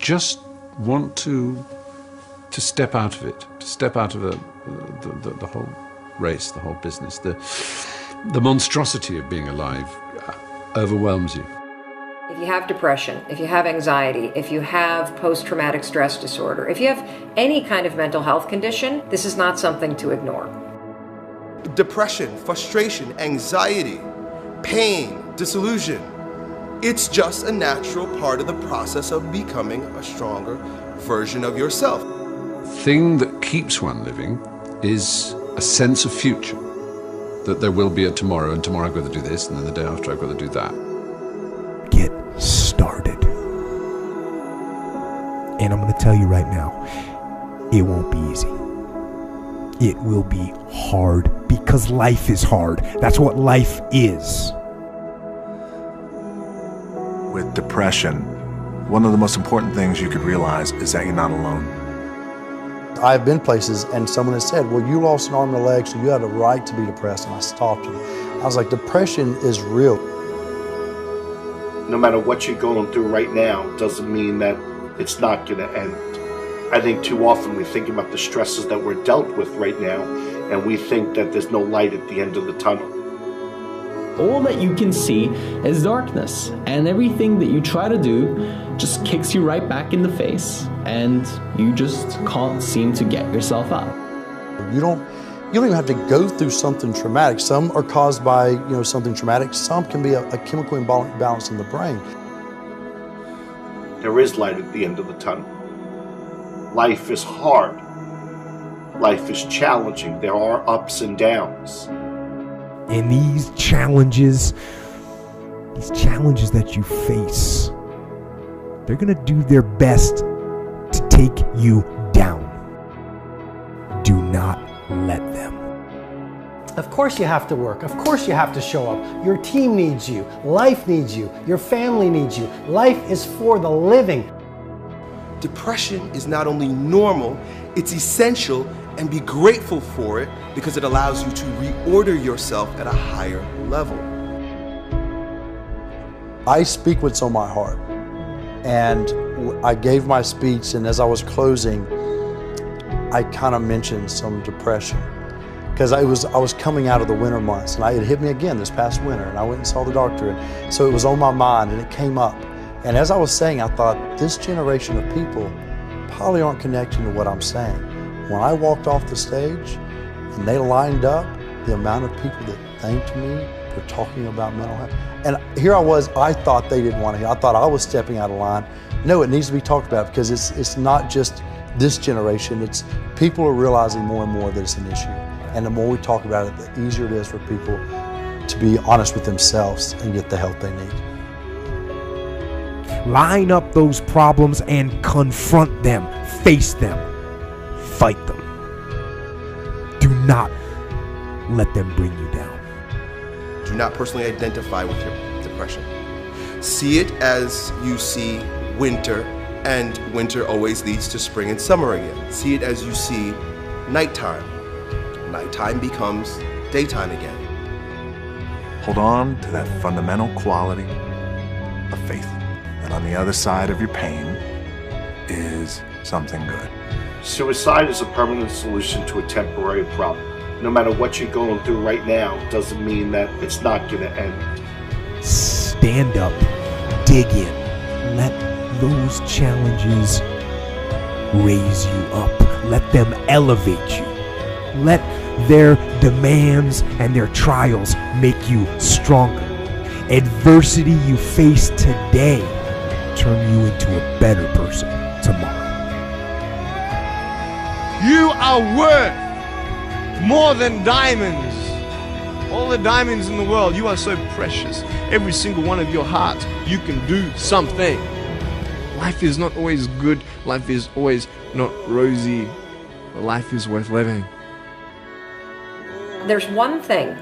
just want to step out of it, to step out of the whole race, the whole business. The monstrosity of being alive overwhelms you. If you have depression, if you have anxiety, if you have post-traumatic stress disorder, if you have any kind of mental health condition, this is not something to ignore. Depression, frustration, anxiety, pain, disillusion. It's just a natural part of the process of becoming a stronger version of yourself. The thing that keeps one living is a sense of future, that there will be a tomorrow, and tomorrow I've got to do this, and then the day after I've got to do that. Get started. And I'm going to tell you right now, it won't be easy. It will be hard because life is hard. That's what life is. With depression, one of the most important things you could realize is that you're not alone. I've been places and someone has said, well, you lost an arm and a leg, so you had a right to be depressed. And I stopped them. I was like, depression is real. No matter what you're going through right now doesn't mean that it's not going to end. I think too often we think about the stresses that we're dealt with right now, and we think that there's no light at the end of the tunnel. All that you can see is darkness, and everything that you try to do just kicks you right back in the face, and you just can't seem to get yourself up. You don't even have to go through something traumatic. Some are caused by something traumatic. Some can be a chemical imbalance in the brain. There is light at the end of the tunnel. Life is hard. Life is challenging. There are ups and downs. And these challenges that you face, they're going to do their best to take you down. Do not let them. Of course you have to work. Of course you have to show up. Your team needs you. Life needs you. Your family needs you. Life is for the living. Depression is not only normal, it's essential, and be grateful for it because it allows you to reorder yourself at a higher level. I speak what's on my heart. And I gave my speech, and as I was closing, I kind of mentioned some depression. Because I was coming out of the winter months, and it hit me again this past winter, and I went and saw the doctor, and so it was on my mind, and it came up. And as I was saying, I thought, this generation of people probably aren't connecting to what I'm saying. When I walked off the stage, and they lined up, the amount of people that thanked me for talking about mental health. And here I was, I thought they didn't want to hear. I thought I was stepping out of line. No, it needs to be talked about because it's not just this generation, it's people are realizing more and more that it's an issue. And the more we talk about it, the easier it is for people to be honest with themselves and get the help they need. Line up those problems and confront them, face them, fight them. Do not let them bring you down. Do not personally identify with your depression. See it as you see winter, and winter always leads to spring and summer again. See it as you see nighttime. Nighttime becomes daytime again. Hold on to that fundamental quality of faith. And on the other side of your pain is something good. Suicide is a permanent solution to a temporary problem. No matter what you're going through right now doesn't mean that it's not going to end. Stand up, dig in, let those challenges raise you up, let them elevate you, let their demands and their trials make you stronger. Adversity you face today turn you into a better person tomorrow. You are worth more than diamonds. All the diamonds in the world, you are so precious. Every single one of your hearts, you can do something. Life is not always good. Life is always not rosy. But life is worth living. There's one thing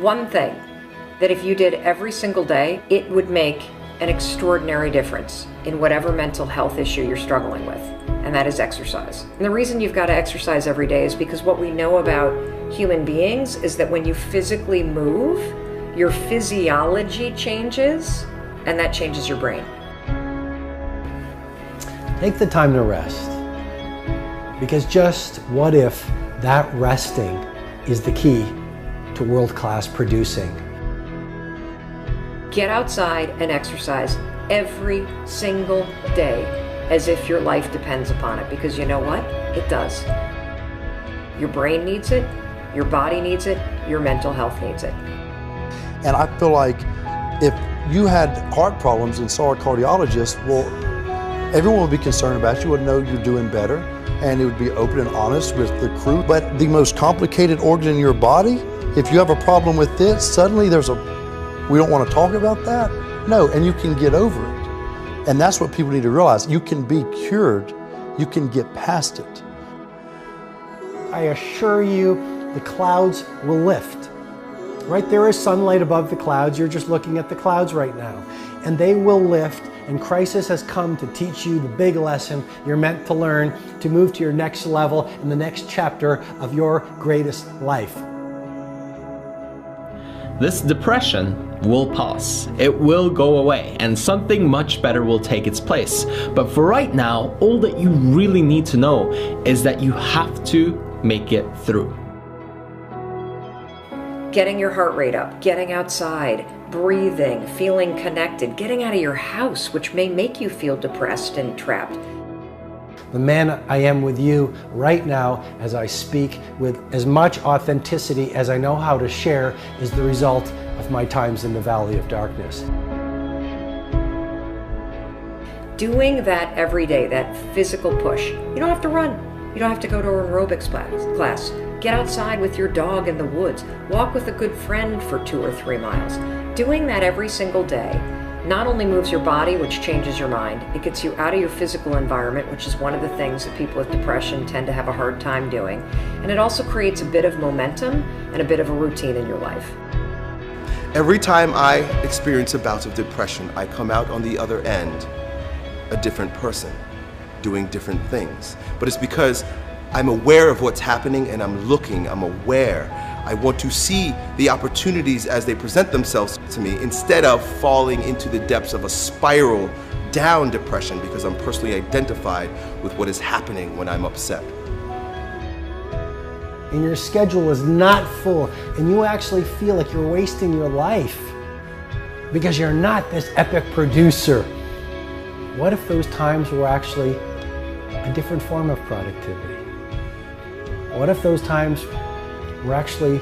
that if you did every single day, it would make an extraordinary difference in whatever mental health issue you're struggling with, and that is exercise. And the reason you've got to exercise every day is because what we know about human beings is that when you physically move, your physiology changes, and that changes your brain. Take the time to rest. Because just what if that resting is the key to world-class producing? Get outside and exercise every single day as if your life depends upon it, because you know what? It does. Your brain needs it, your body needs it, your mental health needs it. And I feel like if you had heart problems and saw a cardiologist, well, everyone would be concerned about you, would know you're doing better, and it would be open and honest with the crew. But the most complicated organ in your body, if you have a problem with it, suddenly we don't want to talk about that? No, and you can get over it. And that's what people need to realize. You can be cured. You can get past it. I assure you, the clouds will lift. Right, there is sunlight above the clouds. You're just looking at the clouds right now. And they will lift, and crisis has come to teach you the big lesson you're meant to learn to move to your next level in the next chapter of your greatest life. This depression will pass. It will go away, and something much better will take its place. But for right now, all that you really need to know is that you have to make it through. Getting your heart rate up, getting outside, breathing, feeling connected, getting out of your house, which may make you feel depressed and trapped. The man I am with you right now as I speak with as much authenticity as I know how to share is the result of my times in the valley of darkness. Doing that every day, that physical push, you don't have to run. You don't have to go to an aerobics class. Get outside with your dog in the woods. Walk with a good friend for 2 or 3 miles. Doing that every single day not only moves your body, which changes your mind, it gets you out of your physical environment, which is one of the things that people with depression tend to have a hard time doing. And it also creates a bit of momentum and a bit of a routine in your life. Every time I experience a bout of depression, I come out on the other end a different person, doing different things. But it's because I'm aware of what's happening and I'm aware. I want to see the opportunities as they present themselves to me instead of falling into the depths of a spiral down depression because I'm personally identified with what is happening when I'm upset. And your schedule is not full and you actually feel like you're wasting your life because you're not this epic producer. What if those times were actually a different form of productivity? What if those times were actually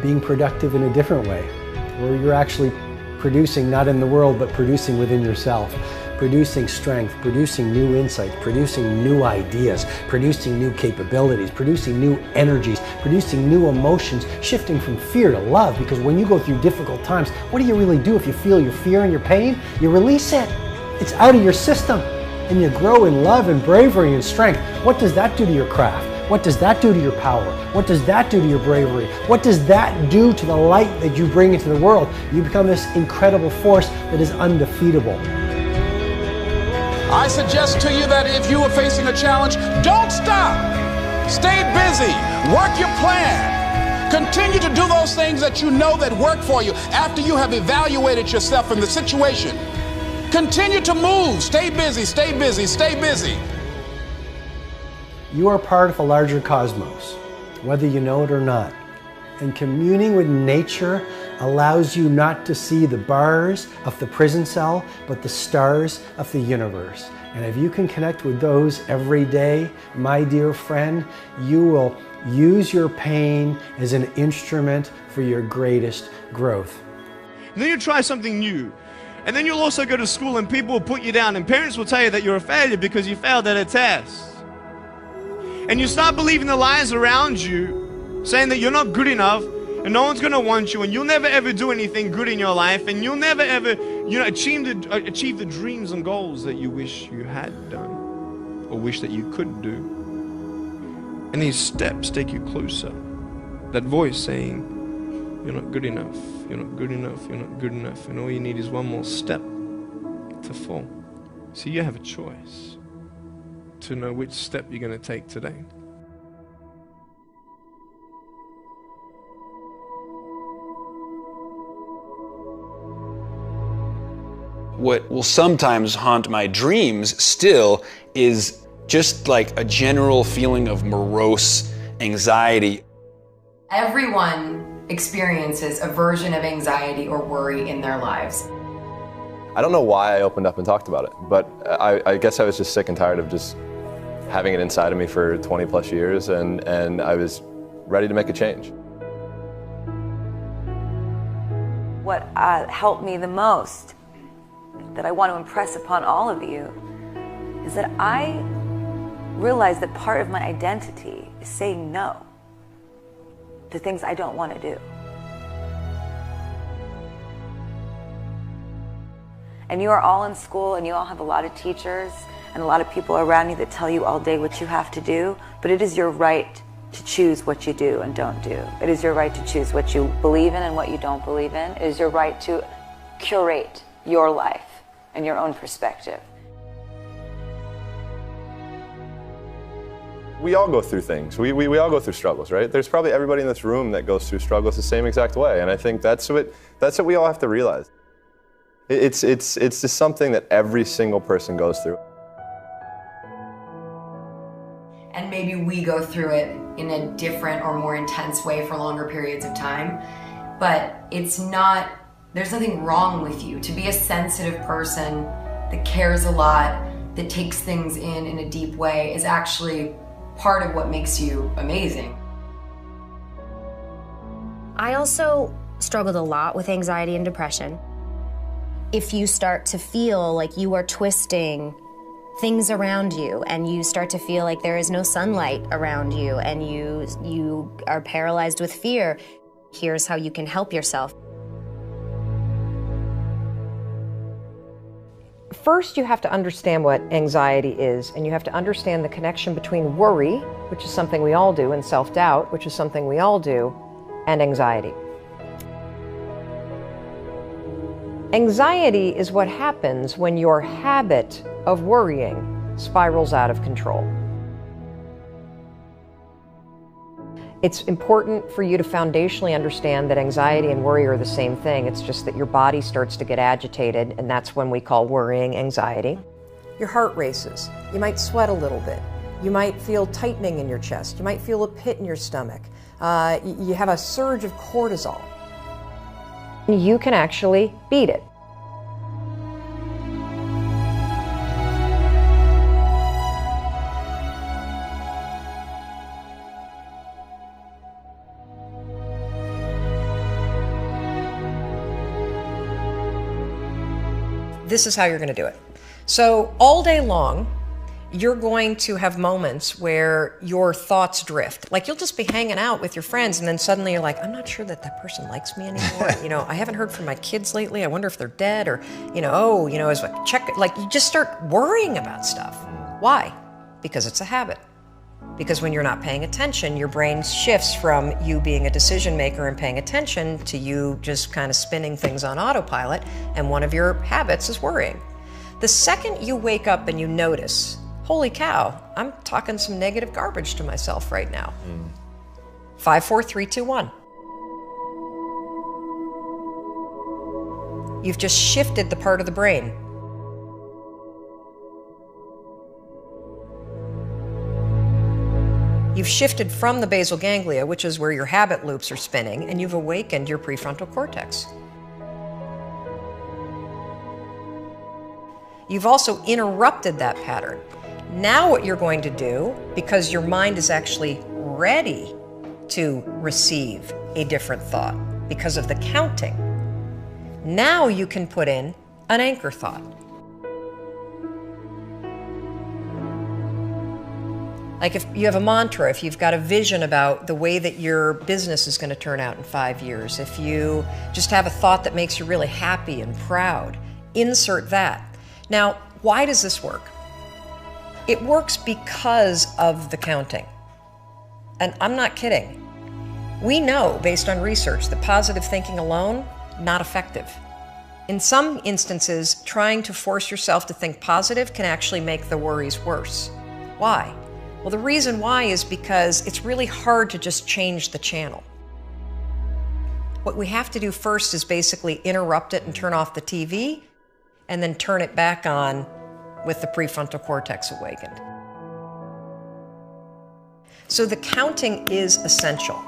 being productive in a different way, where you're actually producing not in the world, but producing within yourself, producing strength, producing new insights, producing new ideas, producing new capabilities, producing new energies, producing new emotions, shifting from fear to love, because when you go through difficult times, what do you really do if you feel your fear and your pain? You release it. It's out of your system, and you grow in love and bravery and strength. What does that do to your craft? What does that do to your power? What does that do to your bravery? What does that do to the light that you bring into the world? You become this incredible force that is undefeatable. I suggest to you that if you are facing a challenge, don't stop. Stay busy. Work your plan. Continue to do those things that you know that work for you after you have evaluated yourself in the situation. Continue to move. Stay busy, stay busy, stay busy. You are part of a larger cosmos, whether you know it or not. And communing with nature allows you not to see the bars of the prison cell, but the stars of the universe. And if you can connect with those every day, my dear friend, you will use your pain as an instrument for your greatest growth. And then you try something new. And then you'll also go to school and people will put you down and parents will tell you that you're a failure because you failed at a test. And you start believing the lies around you, saying that you're not good enough and no one's going to want you and you'll never ever do anything good in your life and you'll never ever, achieve the dreams and goals that you wish you had done or wish that you could do. And these steps take you closer. That voice saying, you're not good enough, you're not good enough, you're not good enough, and all you need is one more step to fall. So you have a choice to know which step you're going to take today. What will sometimes haunt my dreams still is just like a general feeling of morose anxiety. Everyone experiences a version of anxiety or worry in their lives. I don't know why I opened up and talked about it, but I guess I was just sick and tired of just having it inside of me for 20 plus years, and I was ready to make a change. What helped me the most, that I want to impress upon all of you, is that I realized that part of my identity is saying no to things I don't want to do. And you are all in school, and you all have a lot of teachers and a lot of people around you that tell you all day what you have to do, but it is your right to choose what you do and don't do. It is your right to choose what you believe in and what you don't believe in. It is your right to curate your life and your own perspective. We all go through things. We all go through struggles, right? There's probably everybody in this room that goes through struggles the same exact way, and I think that's what we all have to realize. It's just something that every single person goes through. And maybe we go through it in a different or more intense way for longer periods of time, but it's not, there's nothing wrong with you. To be a sensitive person that cares a lot, that takes things in a deep way, is actually part of what makes you amazing. I also struggled a lot with anxiety and depression. If you start to feel like you are twisting things around you, and you start to feel like there is no sunlight around you, and you are paralyzed with fear, here's how you can help yourself. First, you have to understand what anxiety is, and you have to understand the connection between worry, which is something we all do, and self-doubt, which is something we all do, and anxiety. Anxiety is what happens when your habit of worrying spirals out of control. It's important for you to foundationally understand that anxiety and worry are the same thing. It's just that your body starts to get agitated, and that's when we call worrying anxiety. Your heart races. You might sweat a little bit. You might feel tightening in your chest. You might feel a pit in your stomach. You have a surge of cortisol. You can actually beat it. This is how you're going to do it. So all day long, you're going to have moments where your thoughts drift. Like, you'll just be hanging out with your friends, and then suddenly you're like, I'm not sure that that person likes me anymore. You know, I haven't heard from my kids lately. I wonder if they're dead, or, as I check, like, you just start worrying about stuff. Why? Because it's a habit. Because when you're not paying attention, your brain shifts from you being a decision maker and paying attention to you just kind of spinning things on autopilot, and one of your habits is worrying. The second you wake up and you notice, holy cow, I'm talking some negative garbage to myself right now. 5, 4, 3, 2, 1. You've just shifted the part of the brain. You've shifted from the basal ganglia, which is where your habit loops are spinning, and you've awakened your prefrontal cortex. You've also interrupted that pattern. Now what you're going to do, because your mind is actually ready to receive a different thought because of the counting, now you can put in an anchor thought. Like, if you have a mantra, if you've got a vision about the way that your business is going to turn out in 5 years, if you just have a thought that makes you really happy and proud, insert that. Now, why does this work? It works because of the counting. And I'm not kidding. We know, based on research, that positive thinking alone, not effective. In some instances, trying to force yourself to think positive can actually make the worries worse. Why? Well, the reason why is because it's really hard to just change the channel. What we have to do first is basically interrupt it and turn off the TV, and then turn it back on with the prefrontal cortex awakened. So the counting is essential.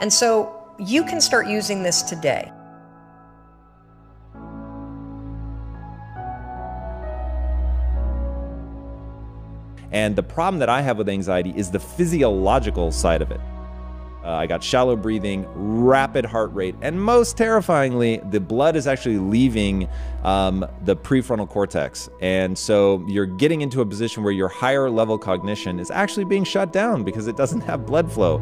And so you can start using this today. And the problem that I have with anxiety is the physiological side of it. I got shallow breathing, rapid heart rate, and most terrifyingly, the blood is actually leaving the prefrontal cortex. And so you're getting into a position where your higher level cognition is actually being shut down because it doesn't have blood flow.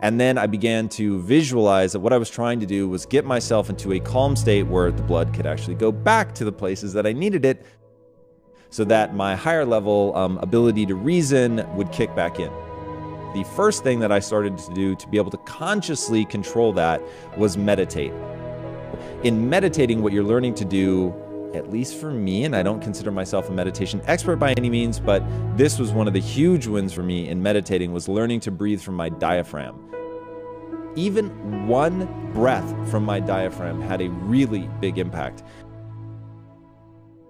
And then I began to visualize that what I was trying to do was get myself into a calm state where the blood could actually go back to the places that I needed it, so that my higher level ability to reason would kick back in. The first thing that I started to do to be able to consciously control that was meditate. In meditating, what you're learning to do, at least for me, and I don't consider myself a meditation expert by any means, but this was one of the huge wins for me in meditating, was learning to breathe from my diaphragm. Even one breath from my diaphragm had a really big impact.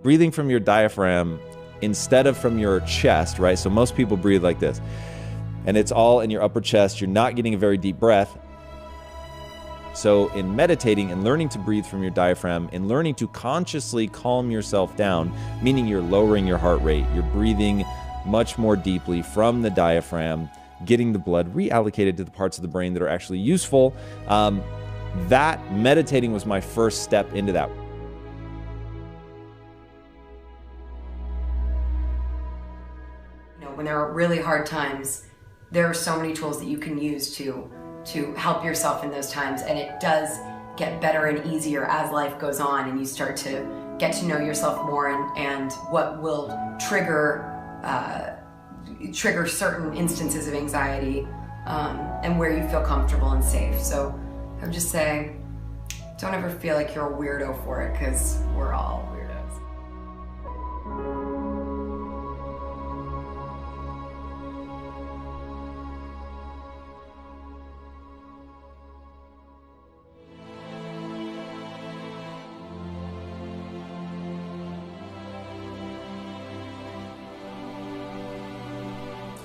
Breathing from your diaphragm instead of from your chest, right? So most people breathe like this, and it's all in your upper chest. You're not getting a very deep breath. So in meditating and learning to breathe from your diaphragm and learning to consciously calm yourself down, meaning you're lowering your heart rate, you're breathing much more deeply from the diaphragm, getting the blood reallocated to the parts of the brain that are actually useful. That meditating was my first step into that. When there are really hard times, there are so many tools that you can use to help yourself in those times, and it does get better and easier as life goes on and you start to get to know yourself more and what will trigger certain instances of anxiety and where you feel comfortable and safe. So I would just say, don't ever feel like you're a weirdo for it, because we're all weirdos.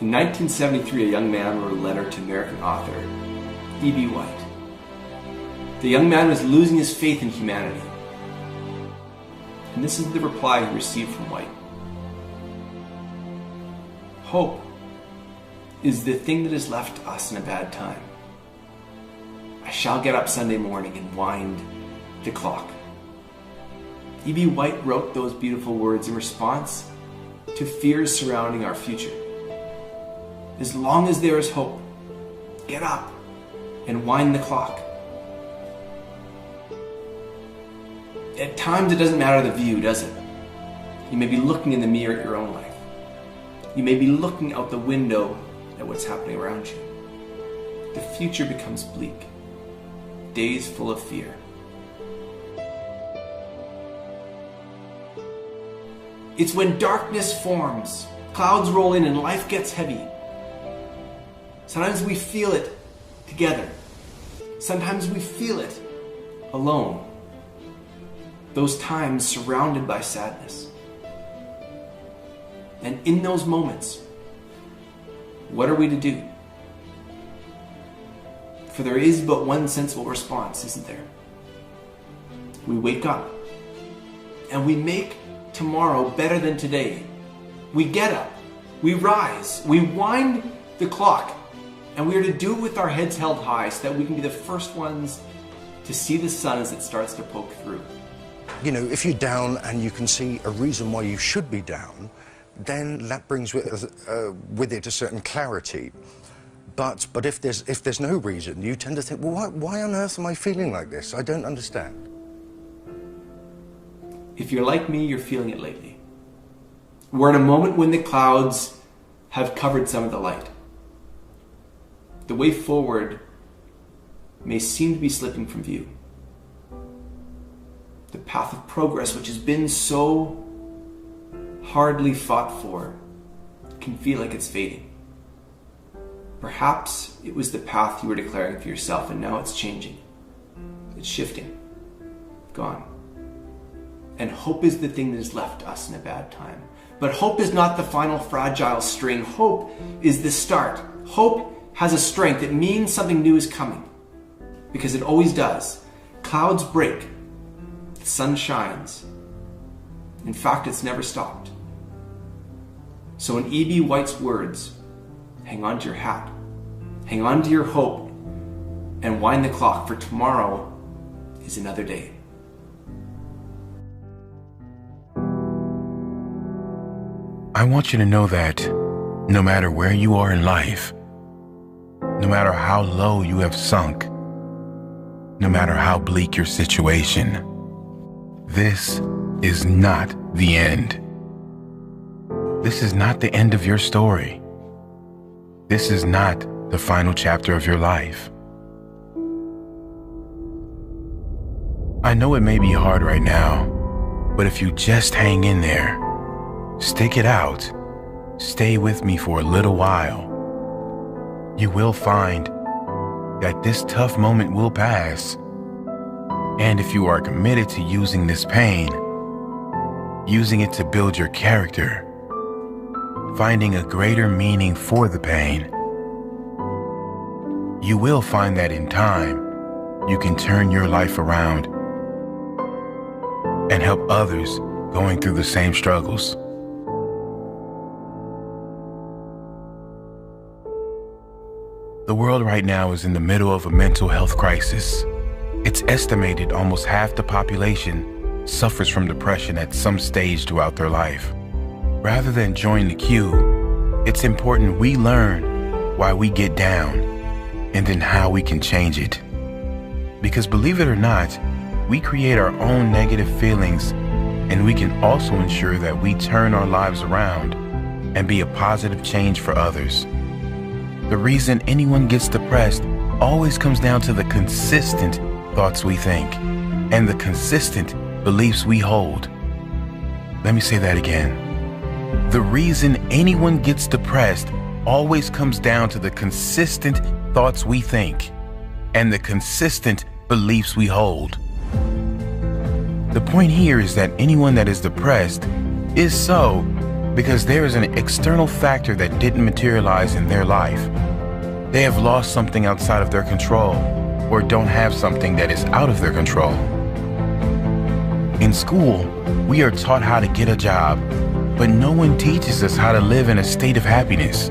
In 1973, a young man wrote a letter to American author E.B. White. The young man was losing his faith in humanity. And this is the reply he received from White. Hope is the thing that is left to us in a bad time. I shall get up Sunday morning and wind the clock. E.B. White wrote those beautiful words in response to fears surrounding our future. As long as there is hope, get up and wind the clock. At times it doesn't matter the view, does it? You may be looking in the mirror at your own life. You may be looking out the window at what's happening around you. The future becomes bleak, days full of fear. It's when darkness forms, clouds roll in and life gets heavy. Sometimes we feel it together. Sometimes we feel it alone. Those times surrounded by sadness. And in those moments, what are we to do? For there is but one sensible response, isn't there? We wake up and we make tomorrow better than today. We get up, we rise, we wind the clock. And we are to do it with our heads held high so that we can be the first ones to see the sun as it starts to poke through. You know, if you're down and you can see a reason why you should be down, then that brings with it a certain clarity. But if there's no reason, you tend to think, well, why on earth am I feeling like this? I don't understand. If you're like me, you're feeling it lately. We're in a moment when the clouds have covered some of the light. The way forward may seem to be slipping from view. The path of progress, which has been so hardly fought for, can feel like it's fading. Perhaps it was the path you were declaring for yourself, and now it's changing. It's shifting. Gone. And hope is the thing that has left us in a bad time. But hope is not the final fragile string. Hope is the start. Hope has a strength. It means something new is coming. Because it always does. Clouds break. The sun shines. In fact, it's never stopped. So in E.B. White's words, hang on to your hat. Hang on to your hope. And wind the clock, for tomorrow is another day. I want you to know that no matter where you are in life, no matter how low you have sunk, no matter how bleak your situation, this is not the end. This is not the end of your story. This is not the final chapter of your life. I know it may be hard right now, but if you just hang in there, stick it out, stay with me for a little while, you will find that this tough moment will pass. And if you are committed to using this pain, using it to build your character, finding a greater meaning for the pain, you will find that in time, you can turn your life around and help others going through the same struggles. The world right now is in the middle of a mental health crisis. It's estimated almost half the population suffers from depression at some stage throughout their life. Rather than join the queue, it's important we learn why we get down and then how we can change it. Because believe it or not, we create our own negative feelings, and we can also ensure that we turn our lives around and be a positive change for others. The reason anyone gets depressed always comes down to the consistent thoughts we think and the consistent beliefs we hold. Let me say that again. The reason anyone gets depressed always comes down to the consistent thoughts we think and the consistent beliefs we hold. The point here is that anyone that is depressed is so because there is an external factor that didn't materialize in their life. They have lost something outside of their control or don't have something that is out of their control. In school, we are taught how to get a job, but no one teaches us how to live in a state of happiness.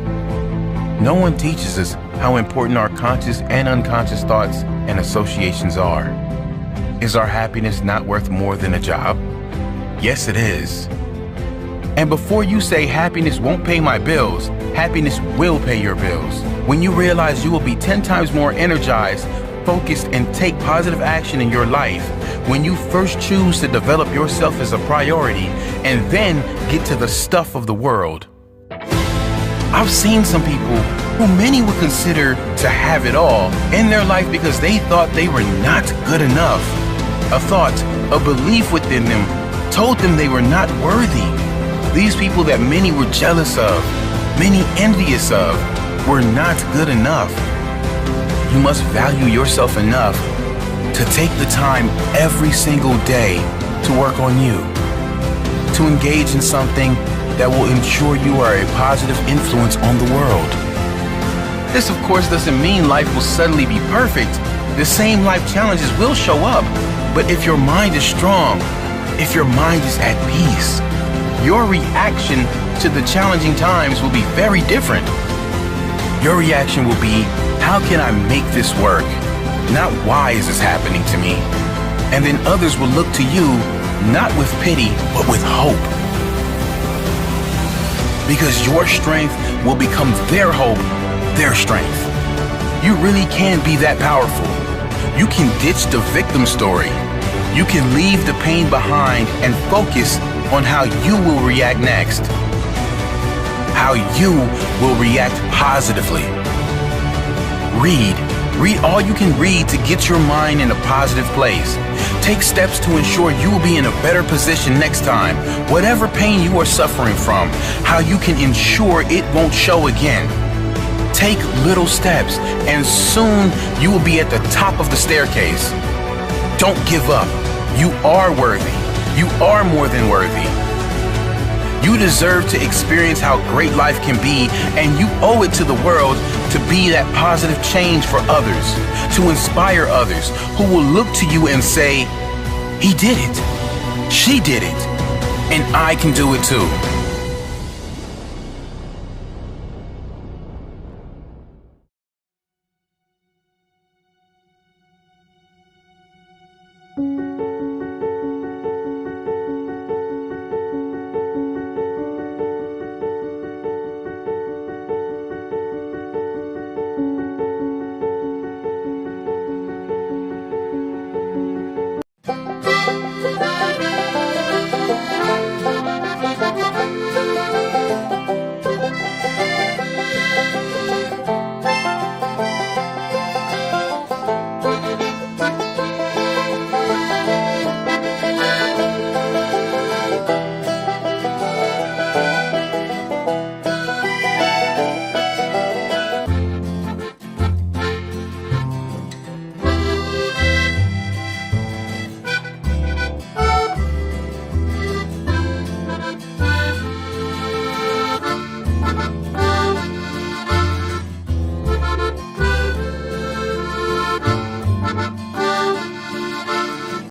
No one teaches us how important our conscious and unconscious thoughts and associations are. Is our happiness not worth more than a job? Yes, it is. And before you say happiness won't pay my bills, happiness will pay your bills. When you realize you will be 10 times more energized, focused, and take positive action in your life, when you first choose to develop yourself as a priority and then get to the stuff of the world. I've seen some people who many would consider to have it all in their life because they thought they were not good enough. A thought, a belief within them told them they were not worthy. These people that many were jealous of, many envious of, were not good enough. You must value yourself enough to take the time every single day to work on you, to engage in something that will ensure you are a positive influence on the world. This, of course, doesn't mean life will suddenly be perfect. The same life challenges will show up, but if your mind is strong, if your mind is at peace, your reaction to the challenging times will be very different. Your reaction will be, how can I make this work? Not why is this happening to me? And then others will look to you, not with pity, but with hope. Because your strength will become their hope, their strength. You really can be that powerful. You can ditch the victim story. You can leave the pain behind and focus on how you will react next. How you will react positively. Read all you can read to get your mind in a positive place. Take steps to ensure you will be in a better position next time. Whatever pain you are suffering from, how you can ensure it won't show again. Take little steps and soon you will be at the top of the staircase. Don't give up. You are worthy. You are more than worthy. You deserve to experience how great life can be, and you owe it to the world to be that positive change for others, to inspire others who will look to you and say, he did it, she did it, and I can do it too. Thank you.